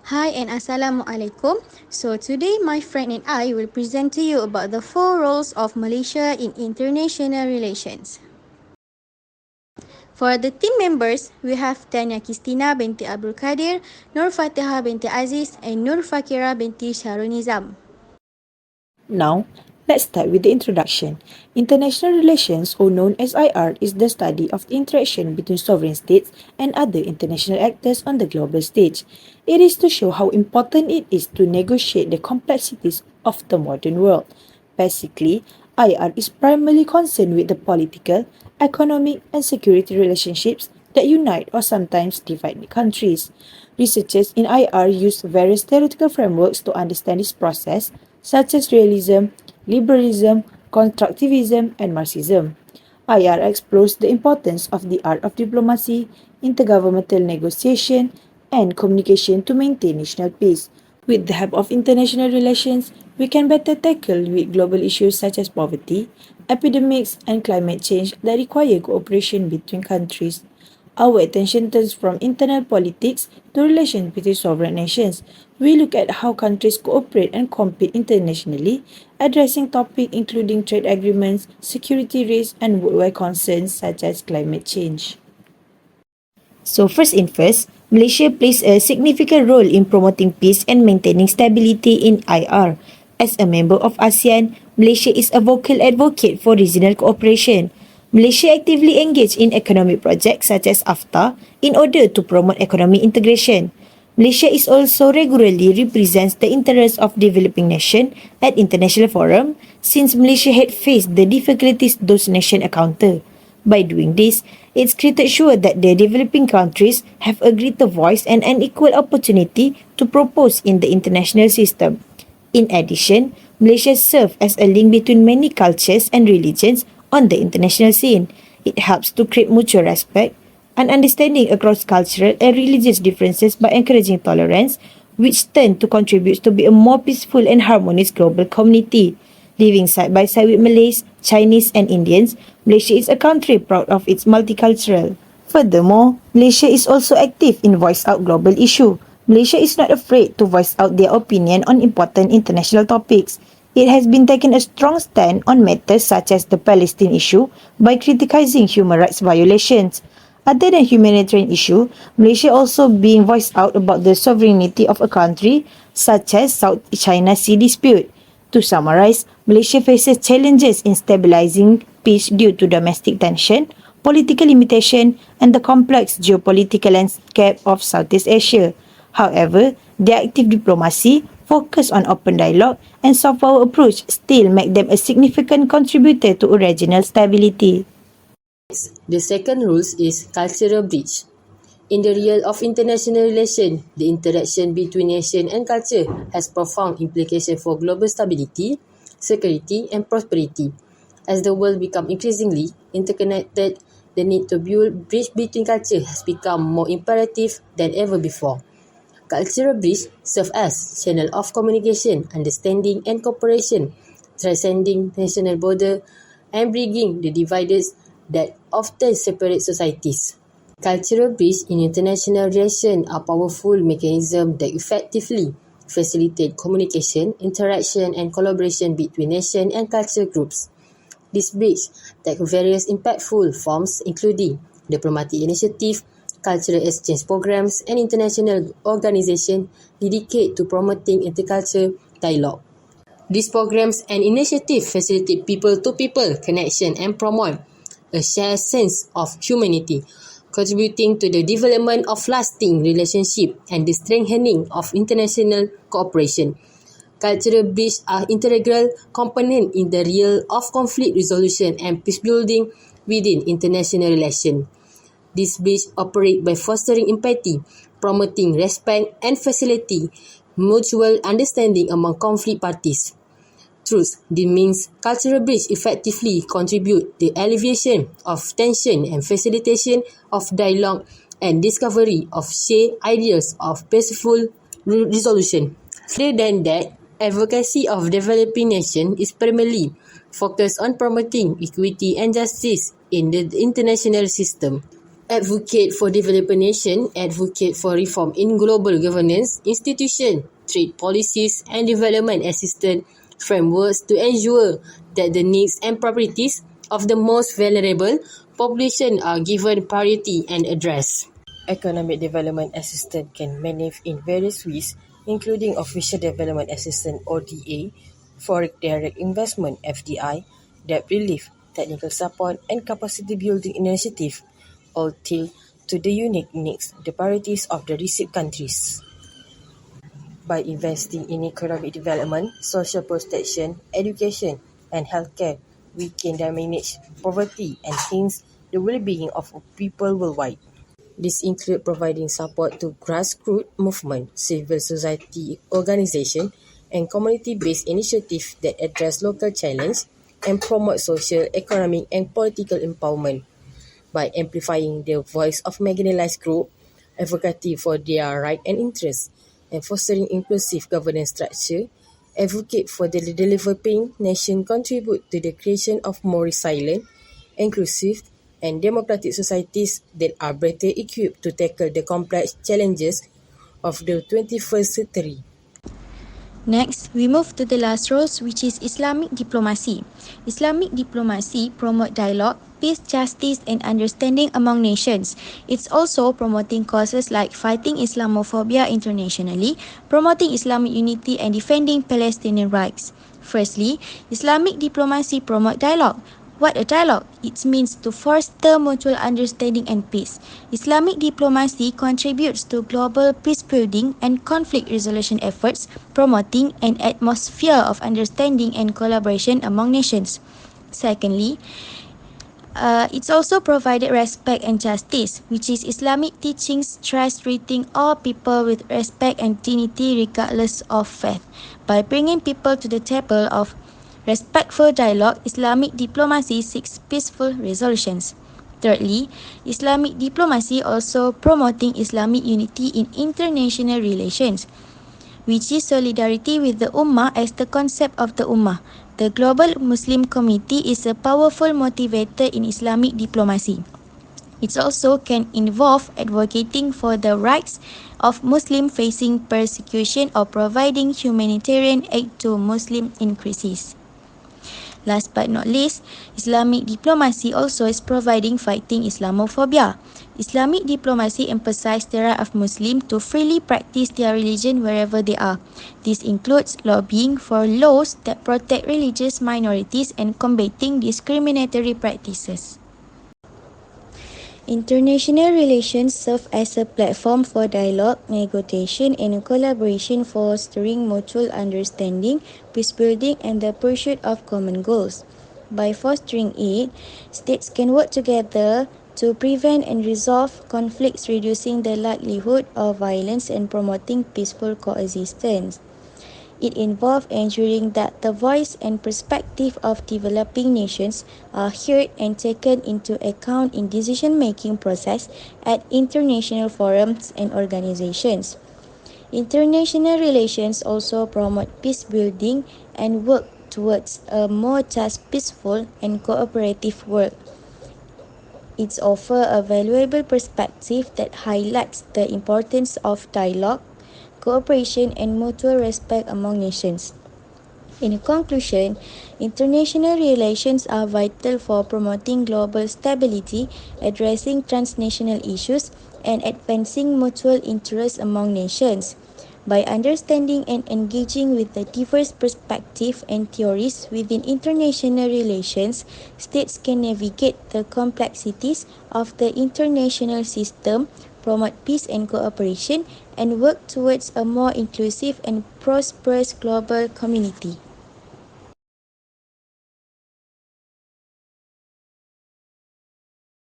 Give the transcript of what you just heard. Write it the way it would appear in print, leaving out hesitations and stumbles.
Hi and Assalamualaikum. So today my friend and I will present to you about the 4 roles of Malaysia in international relations. For the team members, we have Tanya Kistina binti Abdul Kadir, Nur Fatiha binti Aziz and Nur Fakira binti Sharunizam. Now, let's start with the introduction. International relations, or known as IR, is the study of the interaction between sovereign states and other international actors on the global stage. It is to show how important it is to negotiate the complexities of the modern world. Basically, IR is primarily concerned with the political, economic, and security relationships that unite or sometimes divide countries. Researchers in IR use various theoretical frameworks to understand this process, such as realism, liberalism, constructivism, and Marxism. IR explores the importance of the art of diplomacy, intergovernmental negotiation, and communication to maintain national peace. With the help of international relations, we can better tackle with global issues such as poverty, epidemics, and climate change that require cooperation between countries. Our attention turns from internal politics to relations between sovereign nations. We look at how countries cooperate and compete internationally, addressing topics including trade agreements, security risks, and worldwide concerns such as climate change. So first in first, Malaysia plays a significant role in promoting peace and maintaining stability in IR. As a member of ASEAN, Malaysia is a vocal advocate for regional cooperation. Malaysia actively engage in economic projects such as AFTA in order to promote economic integration. Malaysia is also regularly represents the interests of developing nations at international forum since Malaysia had faced the difficulties those nations encounter. By doing this, it's created sure that the developing countries have a greater voice and an equal opportunity to propose in the international system. In addition, Malaysia serves as a link between many cultures and religions on the international scene. It helps to create mutual respect and understanding across cultural and religious differences by encouraging tolerance, which tend to contribute to be a more peaceful and harmonious global community. Living side by side with Malays, Chinese and Indians, Malaysia is a country proud of its multicultural. Furthermore, Malaysia is also active in voice out global issue. Malaysia is not afraid to voice out their opinion on important international topics. It has been taking a strong stand on matters such as the Palestine issue by criticizing human rights violations. Other than humanitarian issue, Malaysia also being voiced out about the sovereignty of a country such as South China Sea dispute. To summarize, Malaysia faces challenges in stabilizing peace due to domestic tension, political limitation, and the complex geopolitical landscape of Southeast Asia. However, their active diplomacy, focus on open dialogue, and soft power approach still make them a significant contributor to regional stability. The second rule is cultural bridge. In the realm of international relations, the interaction between nation and culture has profound implications for global stability, security, and prosperity. As the world becomes increasingly interconnected, the need to build bridge between culture has become more imperative than ever before. Cultural bridge serve as channel of communication, understanding, and cooperation, transcending national border and bridging the divides that often separate societies. Cultural bridges in international relations are powerful mechanisms that effectively facilitate communication, interaction, and collaboration between nations and cultural groups. These bridges take various impactful forms, including diplomatic initiatives, cultural exchange programs, and international organizations dedicated to promoting intercultural dialogue. These programs and initiatives facilitate people-to-people connection and promote a shared sense of humanity, contributing to the development of lasting relationships and the strengthening of international cooperation. Cultural bridges are integral components in the realm of conflict resolution and peacebuilding within international relations. These bridges operate by fostering empathy, promoting respect, and facilitating mutual understanding among conflict parties. Truth, this means cultural bridges effectively contribute to the alleviation of tension and facilitation of dialogue and discovery of shared ideas of peaceful resolution. Rather than that, advocacy of developing nations is primarily focused on promoting equity and justice in the international system. Advocate for developing nation, advocate for reform in global governance, institution, trade policies and development assistance frameworks to ensure that the needs and priorities of the most vulnerable population are given priority and addressed. Economic Development Assistance can manifest in various ways, including Official Development Assistance (ODA), Foreign Direct Investment (FDI), debt relief, technical support, and capacity building initiatives, all tailored to the unique needs and priorities of the recipient countries. By investing in economic development, social protection, education, and healthcare, we can diminish poverty and enhance the well-being of people worldwide. This includes providing support to grassroots movements, civil society organizations, and community-based initiatives that address local challenges and promote social, economic, and political empowerment. By amplifying the voice of marginalized groups, advocating for their rights and interests, and fostering inclusive governance structure, advocate for the developing nation contribute to the creation of more resilient, inclusive, and democratic societies that are better equipped to tackle the complex challenges of the 21st century. Next, we move to the last role, which is Islamic diplomacy. Islamic diplomacy promotes dialogue, peace, justice, and understanding among nations. It's also promoting causes like fighting Islamophobia internationally, promoting Islamic unity, and defending Palestinian rights. Firstly, Islamic diplomacy promotes dialogue. What a dialogue! It means to foster mutual understanding and peace. Islamic diplomacy contributes to global peace building and conflict resolution efforts, promoting an atmosphere of understanding and collaboration among nations. Secondly, it's also provided respect and justice, which is Islamic teachings stress treating all people with respect and dignity regardless of faith. By bringing people to the table of respectful dialogue, Islamic diplomacy seeks peaceful resolutions. Thirdly, Islamic diplomacy also promoting Islamic unity in international relations, which is solidarity with the Ummah as the concept of the Ummah. The global Muslim community is a powerful motivator in Islamic diplomacy. It also can involve advocating for the rights of Muslims facing persecution or providing humanitarian aid to Muslim in crisis. Last but not least, Islamic diplomacy also is providing fighting Islamophobia. Islamic diplomacy emphasizes the right of Muslims to freely practice their religion wherever they are. This includes lobbying for laws that protect religious minorities and combating discriminatory practices. International relations serve as a platform for dialogue, negotiation, and collaboration fostering mutual understanding, peace building, and the pursuit of common goals. By fostering it, states can work together to prevent and resolve conflicts, reducing the likelihood of violence and promoting peaceful coexistence. It involves ensuring that the voice and perspective of developing nations are heard and taken into account in decision-making process at international forums and organizations. International relations also promote peace building and work towards a more just, peaceful, and cooperative world. It offers a valuable perspective that highlights the importance of dialogue, cooperation, and mutual respect among nations. In conclusion, international relations are vital for promoting global stability, addressing transnational issues, and advancing mutual interests among nations. By understanding and engaging with the diverse perspectives and theories within international relations, states can navigate the complexities of the international system, promote peace and cooperation, and work towards a more inclusive and prosperous global community.